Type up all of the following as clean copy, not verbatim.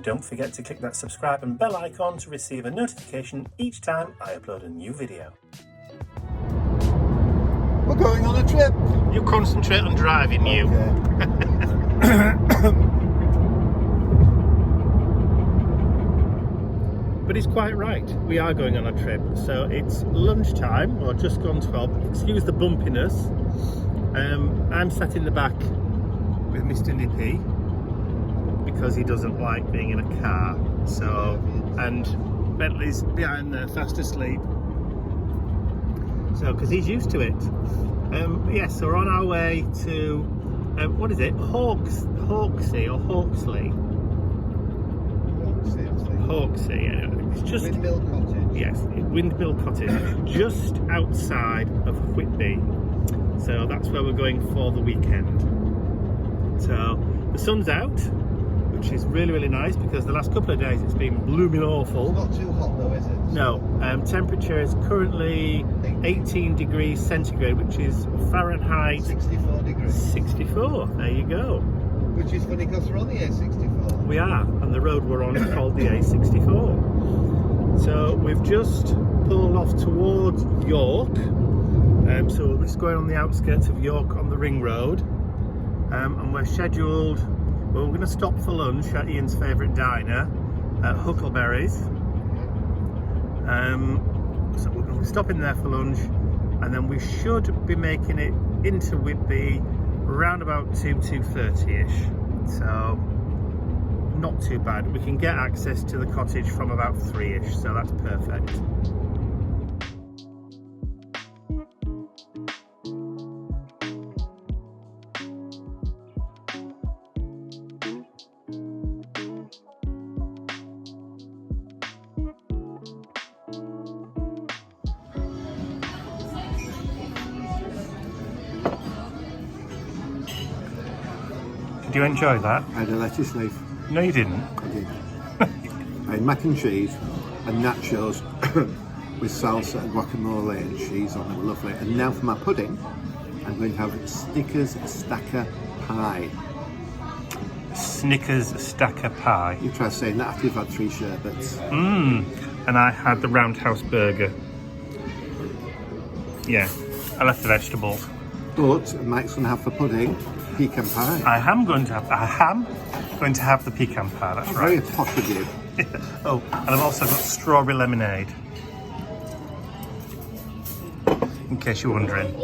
don't forget to click that subscribe and bell icon to receive a notification each time I upload a new video. We're going on a trip. You concentrate on driving, you. But he's quite right, we are going on a trip. So it's lunchtime, or just gone 12. Excuse the bumpiness. I'm sat in the back with Mr. Nippy because he doesn't like being in a car. So, and Bentley's behind there, fast asleep. So, because he's used to it. Yes, so we're on our way to, what is it? Hawksea or Hawksley? Hawksea, yeah. It's just Windmill Cottage. Yes, Windmill Cottage, just outside of Whitby. So that's where we're going for the weekend. So the sun's out, which is really, really nice because the last couple of days it's been blooming awful. It's not too hot though, is it? No, temperature is currently 18 degrees centigrade, which is Fahrenheit 64 degrees. 64, there you go. Which is funny because we're on the A64. We are, and the road we're on is called the A64. So we've just pulled off towards York. So we're just going on the outskirts of York on the ring road. And we're scheduled, well, we're going to stop for lunch at Ian's favourite diner at Huckleberry's. So we're going to be stopping there for lunch, and then we should be making it into Whitby around about 2:30ish. So not too bad. We can get access to the cottage from about 3ish, so that's perfect. Did you enjoy that? I had a lettuce leaf. No, you didn't. I did. I had mac and cheese and nachos with salsa and guacamole and cheese on them. Lovely. And now for my pudding, I'm going to have Snickers stacker pie. Snickers stacker pie. You try saying that after you've had 3 sherbets. And I had the roundhouse burger. Yeah, I left the vegetables. But Mike's going to have for pudding pecan pie. I am going to have the pecan pie, that's right. Very posh of you. Oh, and I've also got strawberry lemonade. In case you're wondering.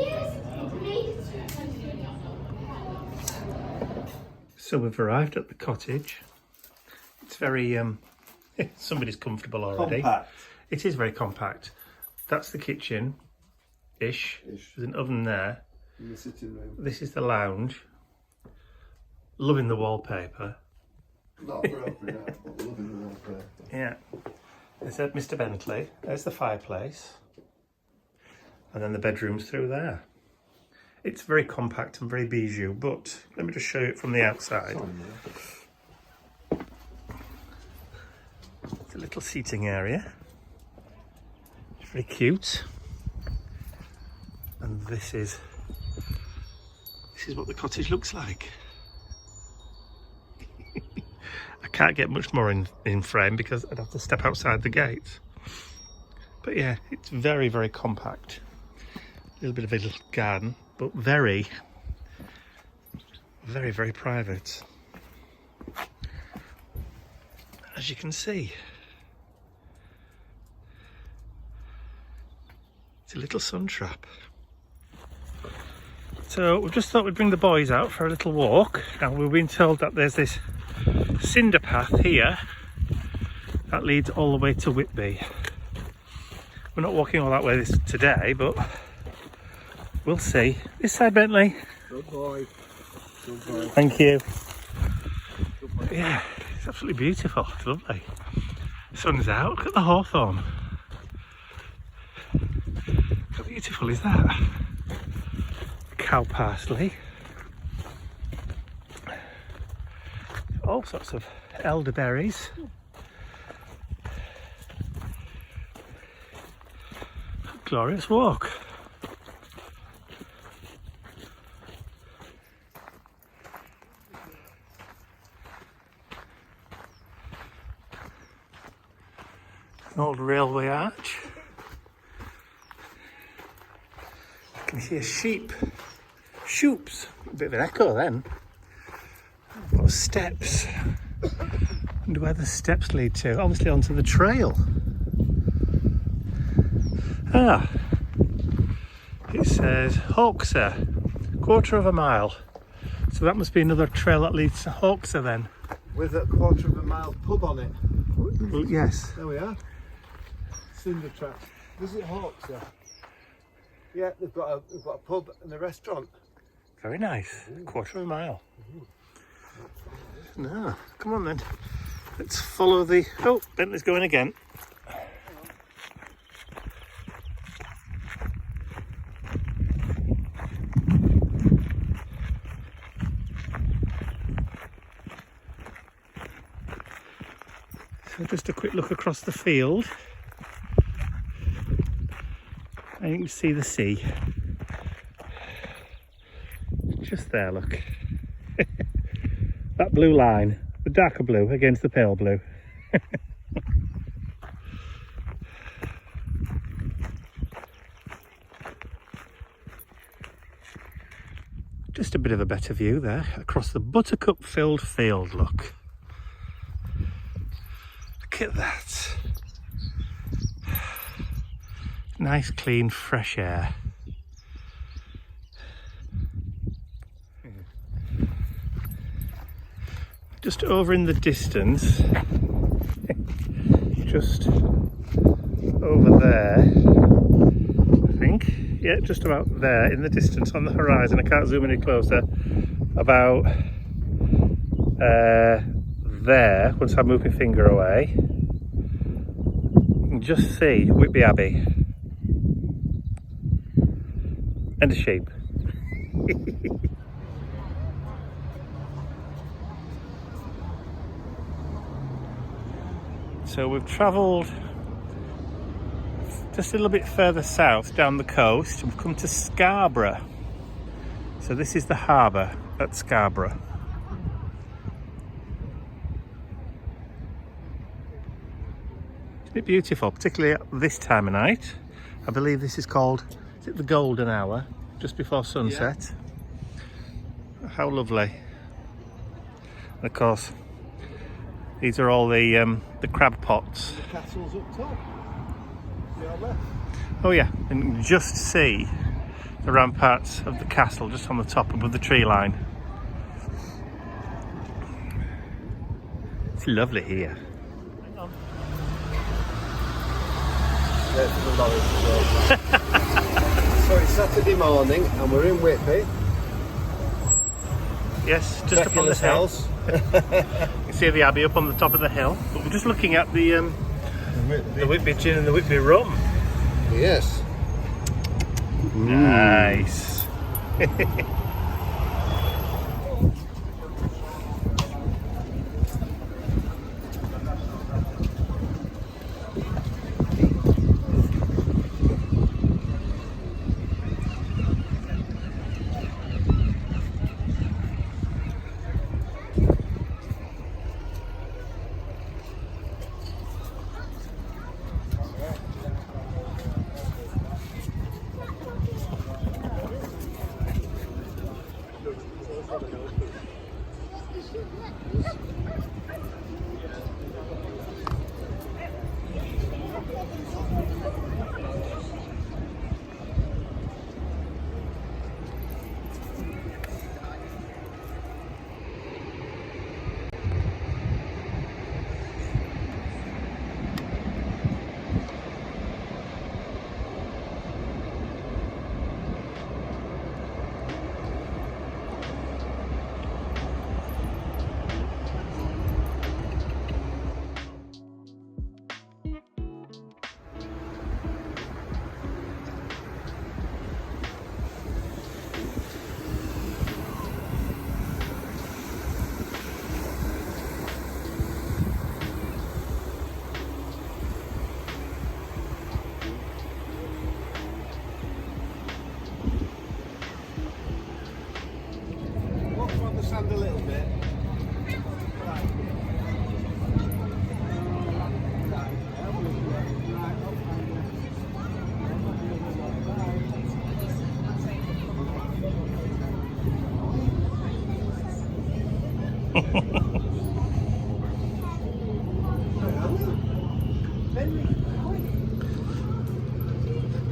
So we've arrived at the cottage. It's very, somebody's comfortable already. Compact. It is very compact. That's the kitchen-ish. There's an oven there. In the sitting room. This is the lounge. Loving the wallpaper. Not appropriate, but loving the wallpaper. Yeah. There's Mr. Bentley. There's the fireplace. And then the bedroom's through there. It's very compact and very bijou, but let me just show you it from the outside. It's a little seating area. It's very cute. And this is what the cottage looks like. I can't get much more in frame because I'd have to step outside the gate. But yeah, it's very, very compact. A little bit of a little garden, but very, very, very private. As you can see. It's a little sun trap. So we just thought we'd bring the boys out for a little walk. Now we've been told that there's this cinder path here that leads all the way to Whitby. We're not walking all that way today, but we'll see. This side, Bentley. Good boy. Good boy. Thank you. Yeah, it's absolutely beautiful. It's lovely. Sun's out. Look at the hawthorn. How beautiful is that? Cow parsley. All sorts of elderberries. Glorious walk. old railway arch. I can hear sheep. Shoops. A bit of an echo then. What steps? I wonder where the steps lead to. Obviously onto the trail. Ah. It says Hogsmeade, quarter of a mile. So that must be another trail that leads to Hogsmeade then. With a quarter of a mile pub on it. Well, yes. There we are. Cinder track. Visit Hawks, yeah. Yeah, they've got a pub and a restaurant. Very nice. Quarter of a mile. No, come on then. Let's follow the... Oh, Bentley's going again. So just a quick look across the field. And you can see the sea. Just there, look. That blue line, the darker blue against the pale blue. Just a bit of a better view there across the buttercup filled field, look. Look at that. Nice, clean, fresh air. Just over in the distance, just over there, I think. Yeah, just about there in the distance on the horizon. I can't zoom any closer. About there, once I move my finger away, you can just see Whitby Abbey. And a sheep. So we've travelled just a little bit further south down the coast. We've come to Scarborough. So this is the harbour at Scarborough. Isn't it beautiful, particularly at this time of night? I believe this is called, is it the golden hour, just before sunset? Yeah. How lovely. And of course, these are all the crab pots. The castle's up top. See on there? Oh yeah, and you can just see the ramparts of the castle just on the top above the tree line. It's lovely here. Hang on. So it's Saturday morning and we're in Whitby. Yes, just up on the hill. You can see the Abbey up on the top of the hill. But we're just looking at the Whitby gin and the Whitby rum. Yes. Nice.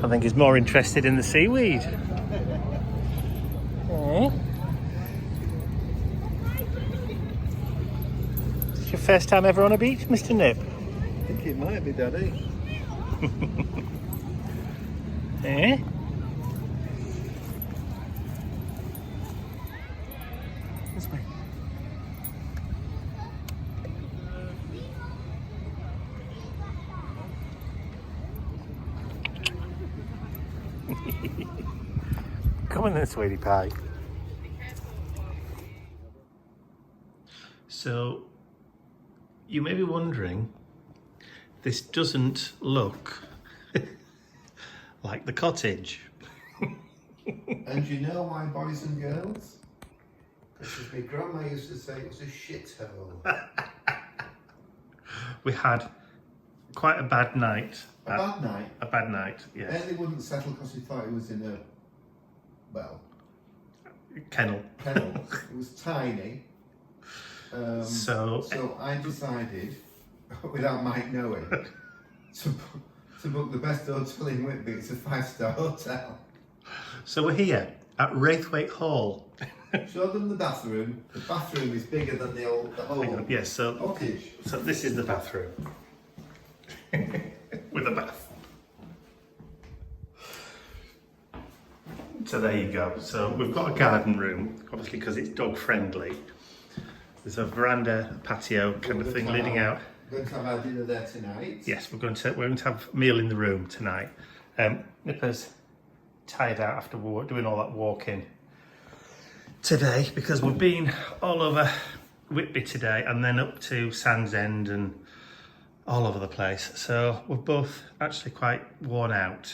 I think he's more interested in the seaweed. It's your first time ever on a beach, Mr. Nip? I think it might be, Daddy. Eh? This way. Come on then, sweetie pie. So, you may be wondering, this doesn't look like the cottage. And you know why, boys and girls? Because my grandma used to say it was a shithole. We had quite a bad night. A bad night? A bad night, yes. They wouldn't settle because he thought he was in a, well... Kennel. It was tiny. So I decided, without Mike knowing, to book the best hotel in Whitby. It's a 5-star hotel. So we're here at Raithwaite Hall. Show them the bathroom. The bathroom is bigger than the whole yes, so cottage. So this is the bathroom. With a bath. So there you go. So we've got a garden room, obviously because it's dog friendly. There's a veranda, patio kind of thing leading out. We're going to have our dinner there tonight. Yes, we're going to have a meal in the room tonight. Nipper's tired out after doing all that walking today because we've been all over Whitby today and then up to Sandsend and all over the place. So we're both actually quite worn out,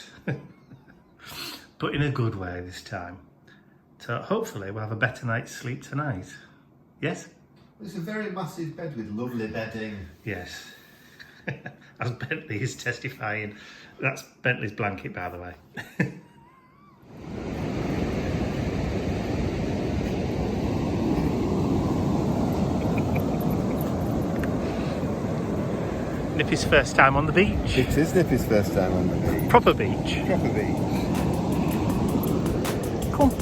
but in a good way this time. So hopefully we'll have a better night's sleep tonight. Yes? It's a very massive bed with lovely bedding. Yes. As Bentley is testifying. That's Bentley's blanket, by the way. Nippy's first time on the beach. It is Nippy's first time on the beach. Proper beach. Proper beach. Come on.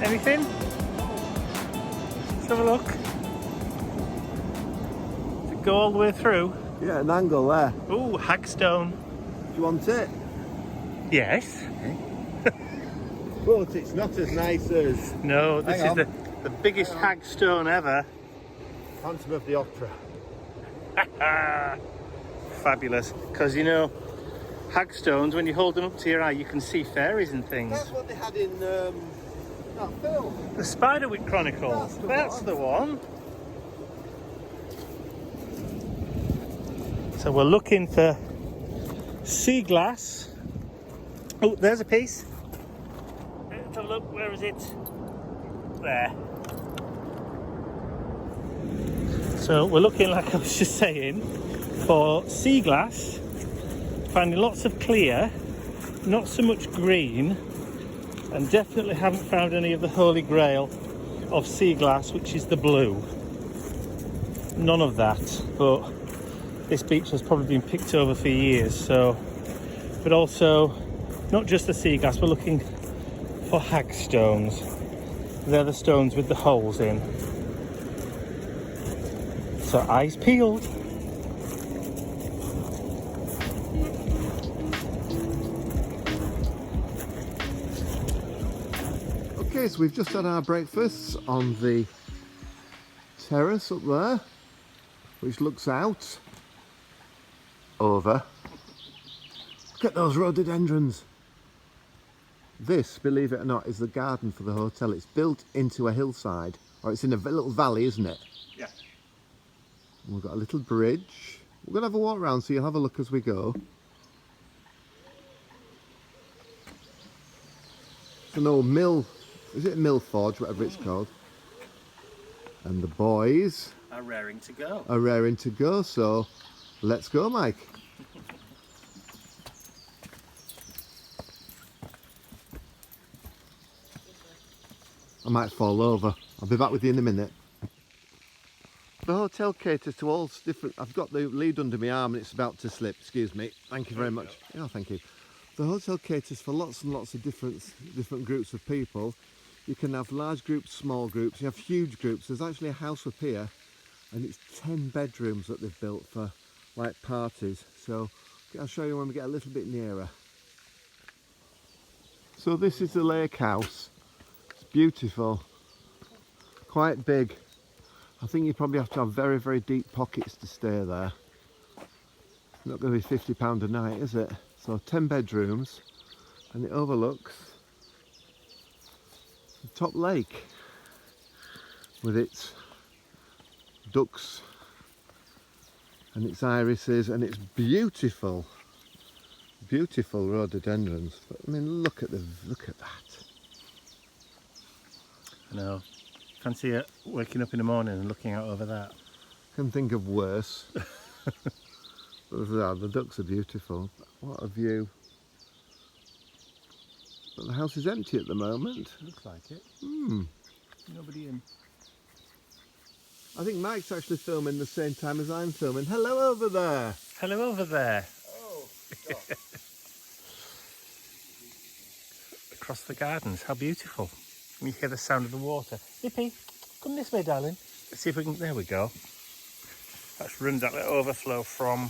Anything? Let's have a look. Does it go all the way through? Yeah, an angle there. Ooh, hagstone. Do you want it? Yes. But it's not as nice as... No, this is the biggest hagstone ever. Phantom of the Opera. Fabulous. Because you know, hagstones, when you hold them up to your eye, you can see fairies and things. That's what they had in that film. The Spiderwick Chronicles. That's the one. So we're looking for sea glass. Oh, there's a piece. Let's have a look. Where is it? There. So we're looking, like I was just saying, for sea glass. Finding lots of clear, not so much green, and definitely haven't found any of the holy grail of sea glass, which is the blue. None of that, but this beach has probably been picked over for years. So, but also not just the sea glass, we're looking for hagstones. They're the stones with the holes in. So eyes peeled. Okay, so we've just had our breakfast on the terrace up there, which looks out over. Look at those rhododendrons. This, believe it or not, is the garden for the hotel. It's built into a hillside, or it's in a little valley, isn't it? Yeah. And we've got a little bridge. We're going to have a walk around so you'll have a look as we go. It's an old mill, is it a mill forge, whatever it's called. And the boys are raring to go. So let's go, Mike. I might fall over. I'll be back with you in a minute. The hotel caters to all different... I've got the lead under my arm and it's about to slip. Excuse me. Thank you very much. Oh, thank you. The hotel caters for lots and lots of different groups of people. You can have large groups, small groups. You have huge groups. There's actually a house up here and it's 10 bedrooms that they've built for like parties. So I'll show you when we get a little bit nearer. So this is the lake house. It's beautiful. Quite big. I think you probably have to have very, very deep pockets to stay there. It's not going to be £50 a night, is it? So 10 bedrooms, and it overlooks the top lake with its ducks and its irises and its beautiful rhododendrons. But I mean, look at that. I know. Fancy waking up in the morning and looking out over that. Can think of worse. The ducks are beautiful. What a view. But the house is empty at the moment. Looks like it. Nobody in. I think Mike's actually filming the same time as I'm filming. Hello over there. Hello over there. Oh, Across the gardens. How beautiful. And you hear the sound of the water. Nippy, come this way, darling. Let's see if we can... There we go. That's run that little overflow from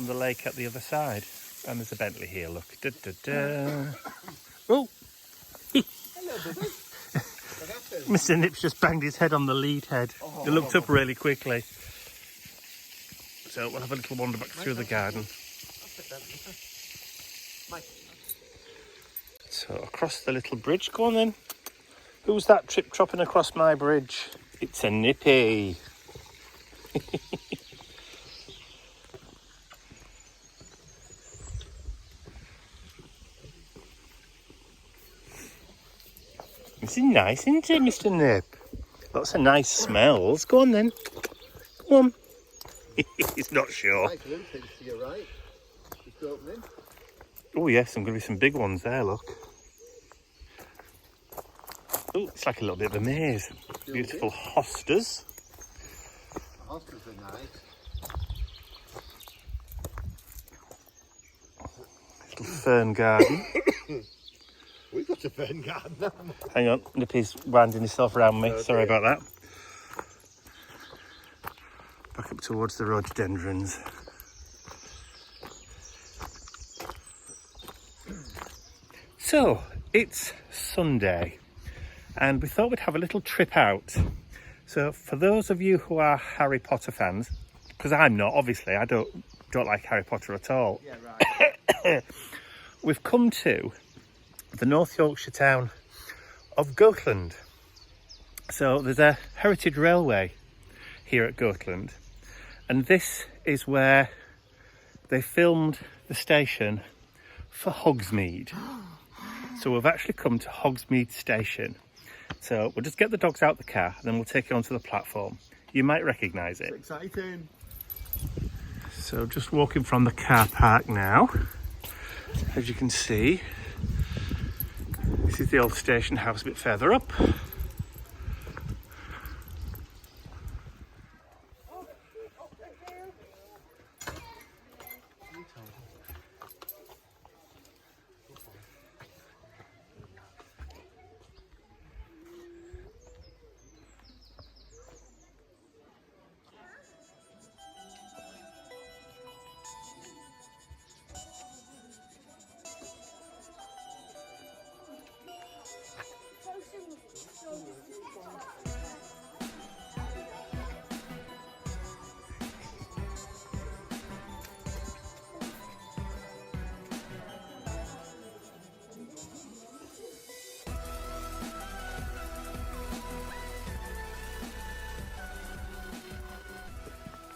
the lake at the other side. And there's a Bentley here, look. Da, da, da. Oh! hello, buddy. What happened? Mr. Nips just banged his head on the lead head. He looked up really quickly. So we'll have a little wander back through the garden. So across the little bridge, go on then. Who's that trip-tropping across my bridge? It's a Nippy. This is nice, isn't it, Mr. Nip? Lots of nice smells. Go on then. Go on. He's not sure. Mike, little things to your right. Just opening. Oh yes, I'm going to be some big ones there, look. Oh, it's like a little bit of a maze. Beautiful hostas. Hostas are nice. Little fern garden. We've got a fern garden now. Hang on, Nippy's winding himself around me. Sorry about that. Back up towards the rhododendrons. So, it's Sunday, and we thought we'd have a little trip out. So, for those of you who are Harry Potter fans, because I'm not, obviously, I don't like Harry Potter at all. Yeah, right. We've come to the North Yorkshire town of Goatland. So there's a heritage railway here at Goatland, and this is where they filmed the station for Hogsmeade. So we've actually come to Hogsmeade station. So we'll just get the dogs out the car and then we'll take you onto the platform. You might recognise it. It's exciting. So just walking from the car park now. As you can see, this is the old station house a bit further up.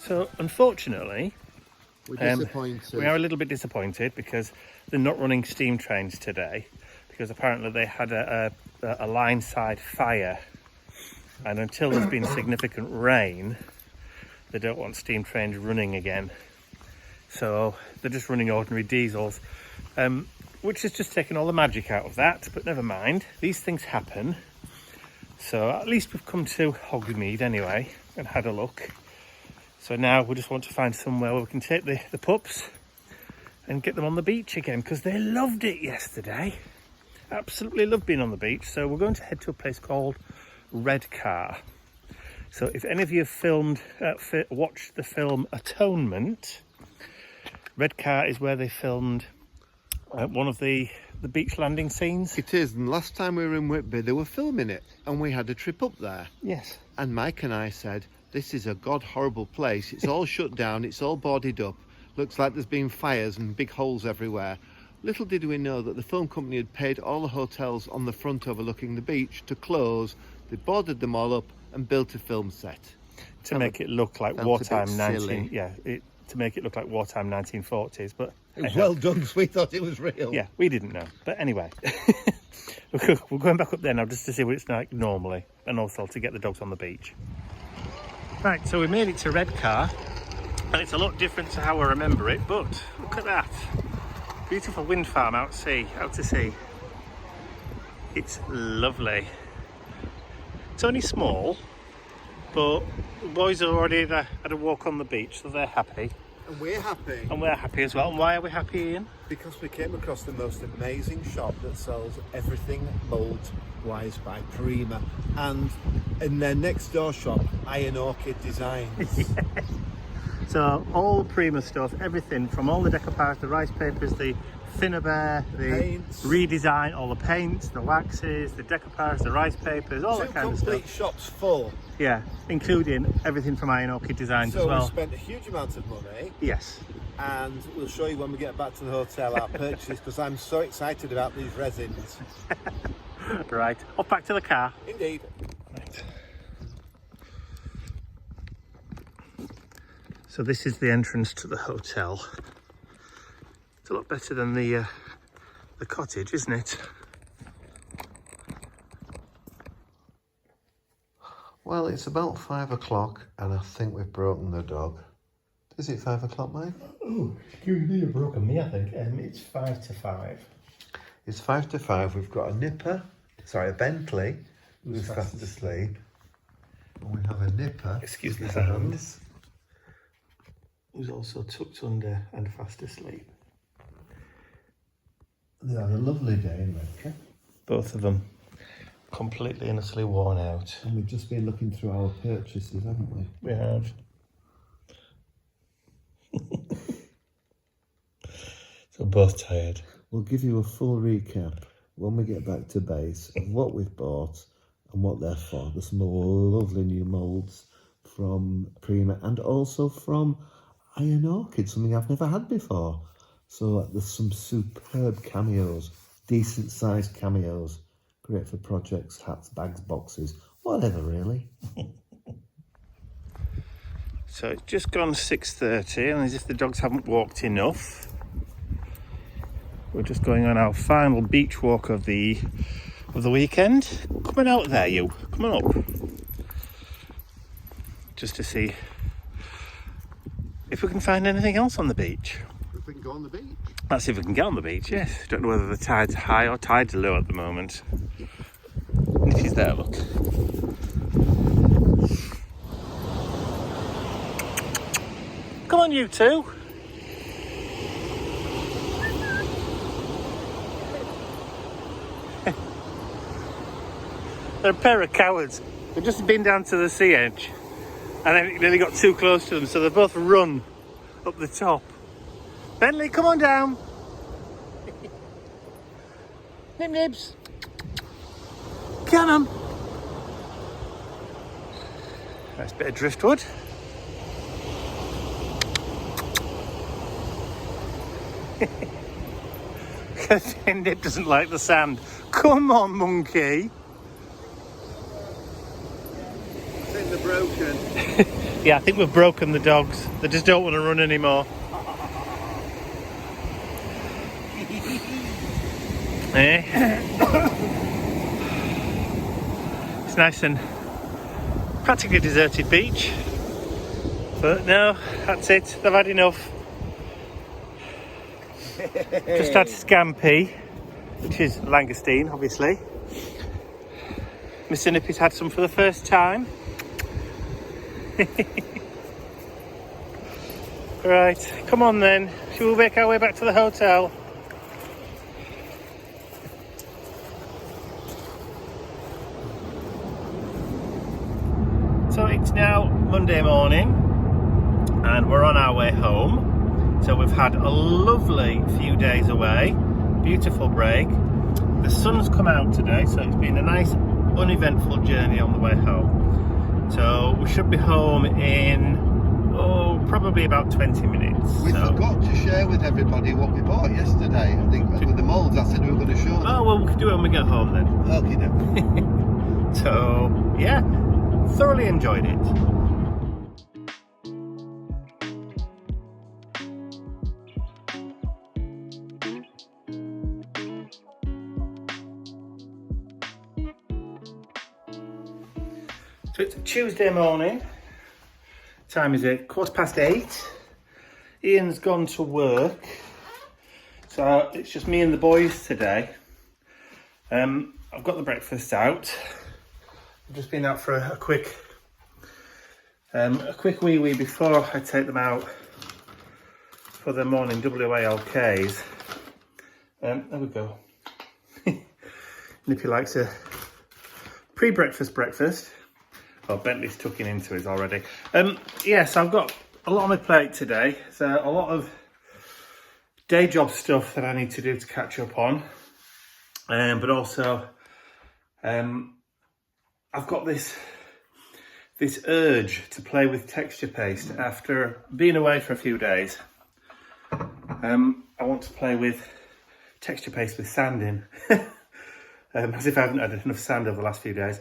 So unfortunately, We're disappointed. we are a little bit disappointed because they're not running steam trains today, because apparently they had a line side fire, and until there's been significant rain, they don't want steam trains running again. So they're just running ordinary diesels, which has just taken all the magic out of that, but never mind, these things happen. So at least we've come to Hogsmeade anyway and had a look. So now we just want to find somewhere where we can take the pups and get them on the beach again, because they loved it yesterday. Absolutely loved being on the beach. So we're going to head to a place called Redcar. So if any of you have watched the film Atonement, Redcar is where they filmed one of the beach landing scenes. It is, and last time we were in Whitby, they were filming it, and we had a trip up there. Yes. And Mike and I said, this is a god horrible place. It's all shut down, it's all boarded up. Looks like there's been fires and big holes everywhere. Little did we know that the film company had paid all the hotels on the front overlooking the beach to close. They boarded them all up and built a film set. To make it look like wartime 1940s, but it was well done, because we thought it was real. Yeah, we didn't know. But anyway, we're going back up there now just to see what it's like normally, and also to get the dogs on the beach. Right, so we made it to Redcar, and it's a lot different to how I remember it, but look at that. Beautiful wind farm out to sea. It's lovely. It's only small, but the boys have already had a walk on the beach, so they're happy. And we're happy. And we're happy as well. And why are we happy, Ian? Because we came across the most amazing shop that sells everything mould-wise by Prima. And in their next door shop, Iron Orchid Designs. Yeah. So all the Prima stuff, everything from all the decopage, the rice papers, the Finnabair, the paints, redesign, all the paints, the waxes, the decoupage, the rice papers, all that kind of stuff. 2 complete shops full. Yeah, including everything from Iron Orchid Designs as well. So we spent a huge amount of money. Yes. And we'll show you when we get back to the hotel our purchases, because I'm so excited about these resins. Right, off back to the car. Indeed. Right. So this is the entrance to the hotel. It's a lot better than the cottage, isn't it? Well, it's about 5 o'clock, and I think we've broken the dog. Is it 5 o'clock, Mike? Oh, excuse me, you've broken me, I think. It's 5 to 5. It's 5 to 5. We've got a Bentley, who's fast asleep. And we have a Nipper. Excuse the sounds. Who's also tucked under and fast asleep. They had a lovely day in Redcar. Both of them completely and utterly worn out. And we've just been looking through our purchases, haven't we? We have. So both tired. We'll give you a full recap when we get back to base of what we've bought and what they're for. There's some lovely new moulds from Prima and also from Iron Orchid, something I've never had before. So there's some superb cameos, decent sized cameos, great for projects, hats, bags, boxes, whatever really. So it's just gone 6:30, and as if the dogs haven't walked enough, we're just going on our final beach walk of the weekend. Come on out there, you. Come on up. Just to see if we can find anything else on the beach. If we can go on the beach. Let's see if we can get on the beach, yes. Don't know whether the tide's high or tide's low at the moment. And she's there, look. Come on, you two. They're a pair of cowards. They've just been down to the sea edge, and then it nearly got too close to them, so they both run up the top. Bentley, come on down. Nip nibs. Get on. Nice bit of driftwood. Nip doesn't like the sand. Come on, monkey. I think they're broken. Yeah, I think we've broken the dogs. They just don't want to run anymore. Eh? It's nice and practically deserted beach. But no, that's it. They've had enough. Just had scampi, which is langoustine, obviously. Mr. Nippy's had some for the first time. Right, come on then. Shall we make our way back to the hotel? So it's now Monday morning and we're on our way home. So we've had a lovely few days away, beautiful break. The sun's come out today, so it's been a nice uneventful journey on the way home. So we should be home in probably about 20 minutes. We forgot to share with everybody what we bought yesterday. I think with the moulds, I said we were going to show them. Oh well, we can do it when we get home then. Okay then. So yeah, thoroughly enjoyed it. So it's Tuesday morning. Time is 8:15. Ian's gone to work, so it's just me and the boys today. I've got the breakfast out. I've just been out for a quick wee before I take them out for their morning WALKs. There we go. Nippy likes a pre-breakfast breakfast. Oh, Bentley's tucking into his already. Yes, I've got a lot on my plate today. So a lot of day job stuff that I need to do to catch up on. But also, I've got this urge to play with texture paste after being away for a few days. I want to play with texture paste with sand in. As if I haven't had enough sand over the last few days.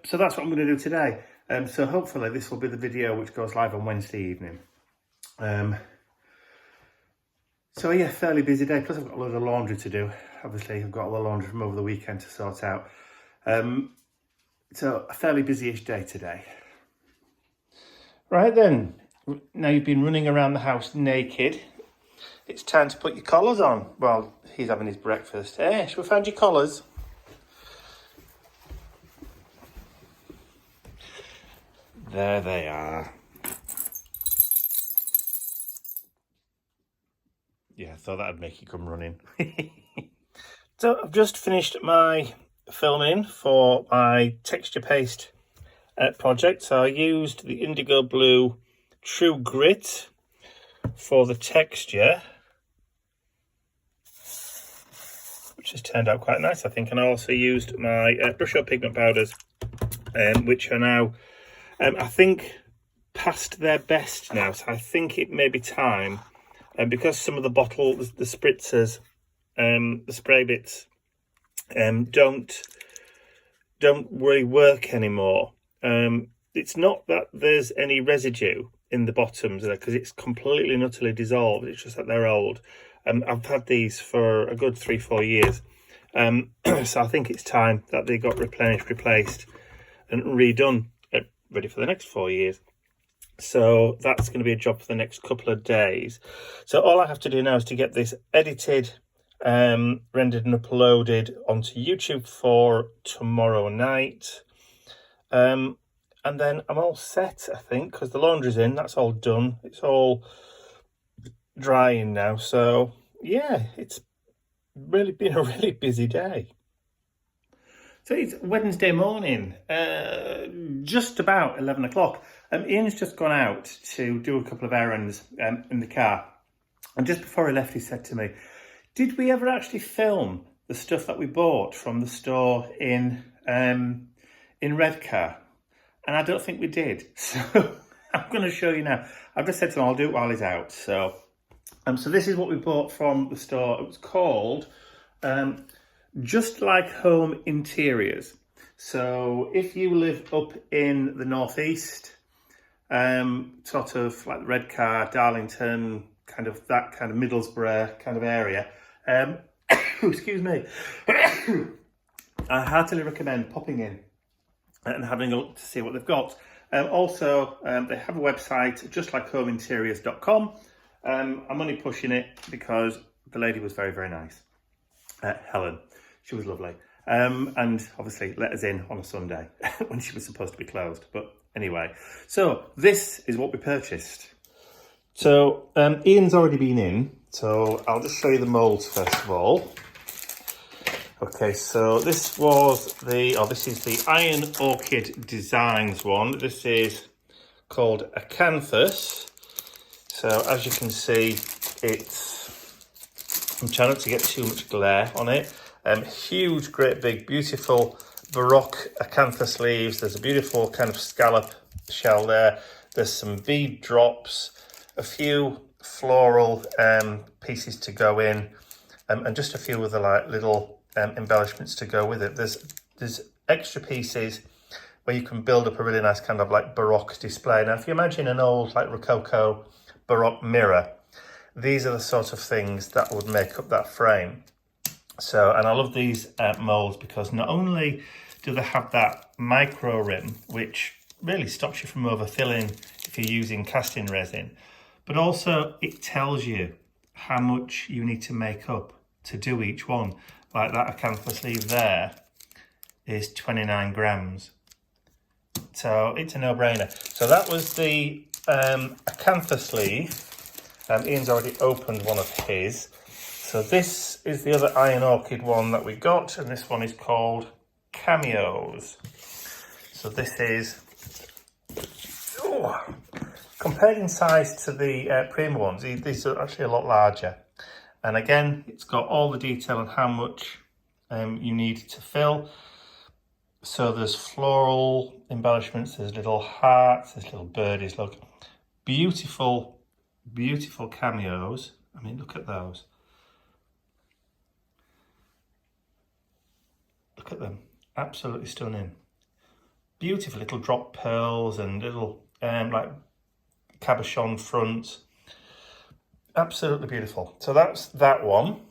So that's what I'm going to do today. So hopefully this will be the video which goes live on Wednesday evening. So yeah, fairly busy day. Plus I've got a load of laundry to do. Obviously I've got all the laundry from over the weekend to sort out. So a fairly busy-ish day today. Right then, now you've been running around the house naked. It's time to put your collars on. Well, he's having his breakfast. Hey, shall we find your collars? There they are. Yeah, I thought that'd make you come running. So I've just finished my filming for my texture paste project. So I used the indigo blue True Grit for the texture, which has turned out quite nice, I think. And I also used my brush up pigment powders, which are now I think past their best now, so I think it may be time, because some of the bottle, the spritzers, the spray bits, don't really work anymore. It's not that there's any residue in the bottoms because it's completely and utterly dissolved. It's just that they're old. I've had these for a good 3-4 years, so I think it's time that they got replenished, replaced, and redone. Ready for the next 4 years. So that's going to be a job for the next couple of days. So all I have to do now is to get this edited, rendered and uploaded onto YouTube for tomorrow night. And then I'm all set, I think, because the laundry's in. That's all done. It's all drying now. So yeah, it's really been a really busy day. So it's Wednesday morning, just about 11 o'clock. Ian's just gone out to do a couple of errands in the car. And just before he left, he said to me, did we ever actually film the stuff that we bought from the store in Redcar? And I don't think we did. So I'm going to show you now. I've just said to him, I'll do it while he's out. So this is what we bought from the store. It was called Just Like Home Interiors. So if you live up in the northeast, sort of like Redcar, Darlington, kind of that kind of Middlesbrough kind of area. Excuse me. I heartily recommend popping in and having a look to see what they've got. Also, they have a website, just like homeinteriors.com. I'm only pushing it because the lady was very, very nice. Helen, she was lovely. And obviously let us in on a Sunday when she was supposed to be closed. But anyway, so this is what we purchased. So Ian's already been in, so I'll just show you the moulds first of all. Okay, so this is the Iron Orchid Designs one. This is called Acanthus. So as you can see, I'm trying not to get too much glare on it. Huge, great big, beautiful Baroque acanthus leaves. There's a beautiful kind of scallop shell there. There's some bead drops, a few floral pieces to go in, and just a few other like little embellishments to go with it. There's extra pieces where you can build up a really nice kind of like Baroque display. Now, if you imagine an old like Rococo Baroque mirror, these are the sort of things that would make up that frame. So, and I love these moulds because not only do they have that micro rim, which really stops you from overfilling if you're using casting resin, but also it tells you how much you need to make up to do each one. Like that acanthus leaf there is 29 grams. So it's a no-brainer. So that was the acanthus leaf. Ian's already opened one of his. So this is the other Iron Orchid one that we got, and this one is called Cameos. So this is, compared in size to the Prima ones, these are actually a lot larger. And again, it's got all the detail on how much you need to fill. So there's floral embellishments, there's little hearts, there's little birdies, look. Beautiful, beautiful cameos. I mean, look at those. Look at them, absolutely stunning. Beautiful little drop pearls and little like cabochon fronts. Absolutely beautiful. So that's that one.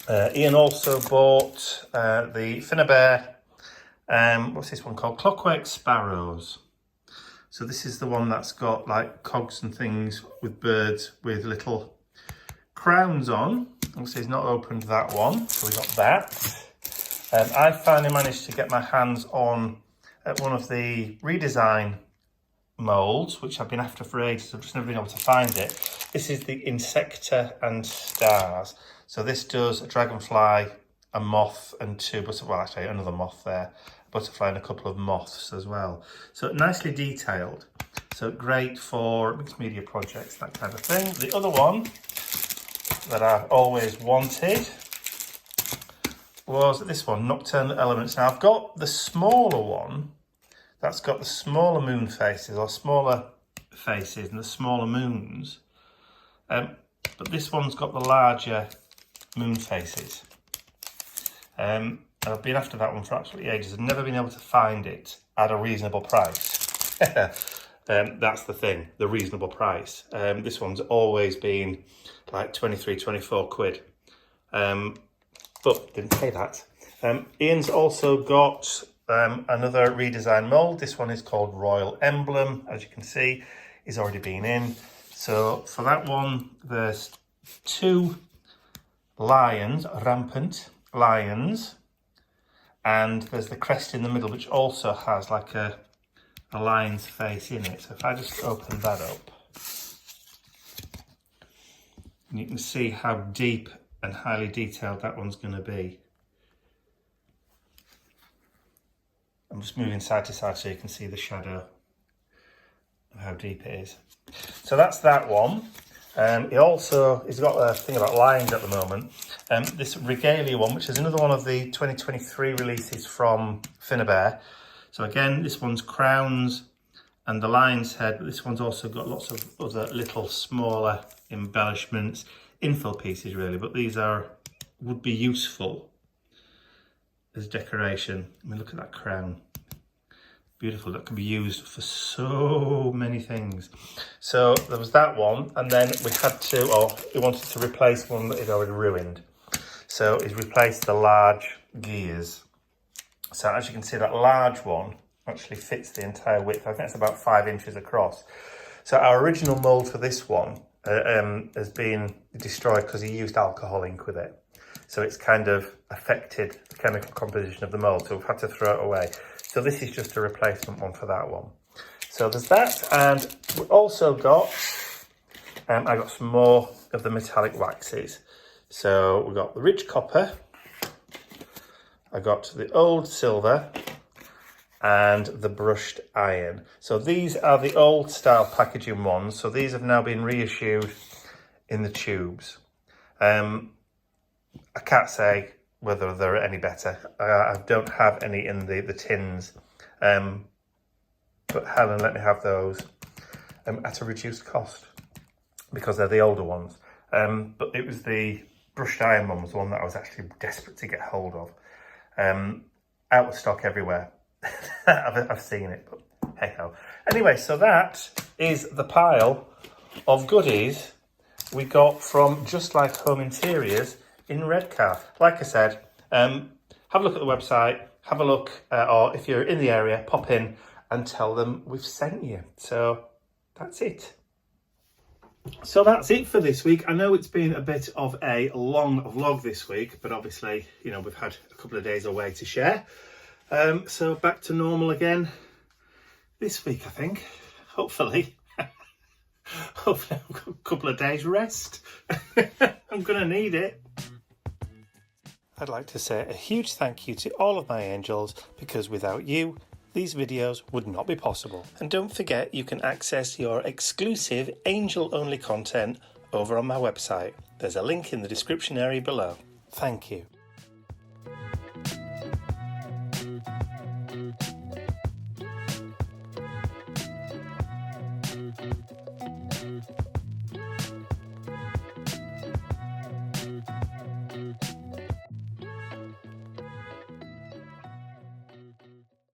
Ian also bought the Finnabair, what's this one called? Clockwork Sparrows. So this is the one that's got like cogs and things with birds with little crowns on. Obviously he's not opened that one, so we got that. I finally managed to get my hands on one of the redesign moulds, which I've been after for ages. I've just never been able to find it. This is the Insecta and Stars. So this does a dragonfly, a moth, and two butterflies. Well, actually another moth there, a butterfly and a couple of moths as well. So nicely detailed. So great for mixed media projects, that kind of thing. The other one that I've always wanted was this one, Nocturnal Elements. Now I've got the smaller one that's got the smaller moon faces, or smaller faces and the smaller moons. But this one's got the larger moon faces. And I've been after that one for absolutely ages. I've never been able to find it at a reasonable price. That's the thing, the reasonable price. This one's always been like 23, 24 quid. But didn't pay that. Ian's also got another redesign mould. This one is called Royal Emblem. As you can see, he's already been in. So for that one, there's two lions, rampant lions, and there's the crest in the middle, which also has like a lion's face in it. So if I just open that up, and you can see how deep and highly detailed that one's going to be. I'm just moving side to side so you can see the shadow of how deep it is. So that's that one. He's got a thing about lions at the moment. This Regalia one, which is another one of the 2023 releases from Finnabair. So again, this one's crowns and the lion's head, but this one's also got lots of other little smaller embellishments, infill pieces really, but these would be useful as decoration. I mean, look at that crown. Beautiful, that can be used for so many things. So there was that one, and then we had to, or he wanted to replace one that he'd already ruined. So he's replaced the large gears. So as you can see, that large one actually fits the entire width. I think it's about 5 inches across. So our original mould for this one has been destroyed because he used alcohol ink with it. So it's kind of affected the chemical composition of the mould. So we've had to throw it away. So this is just a replacement one for that one. So there's that, and we also got, I got some more of the metallic waxes. So we got the rich copper, I got the old silver, and the brushed iron. So these are the old style packaging ones. So these have now been reissued in the tubes. I can't say whether they're any better. I don't have any in the tins, but Helen let me have those at a reduced cost because they're the older ones. But it was the brushed iron one was the one that I was actually desperate to get hold of. Out of stock everywhere. I've seen it, but hey ho. Anyway, so that is the pile of goodies we got from Just Like Home Interiors in Redcar. Like I said, have a look at the website, have a look, or if you're in the area, pop in and tell them we've sent you. So that's it. So that's it for this week. I know it's been a bit of a long vlog this week, but obviously, you know, we've had a couple of days away to share. So back to normal again this week, I think, hopefully. Hopefully I've got a couple of days rest. I'm gonna need it. I'd like to say a huge thank you to all of my angels, because without you, these videos would not be possible. And don't forget, you can access your exclusive angel-only content over on my website. There's a link in the description area below. Thank you.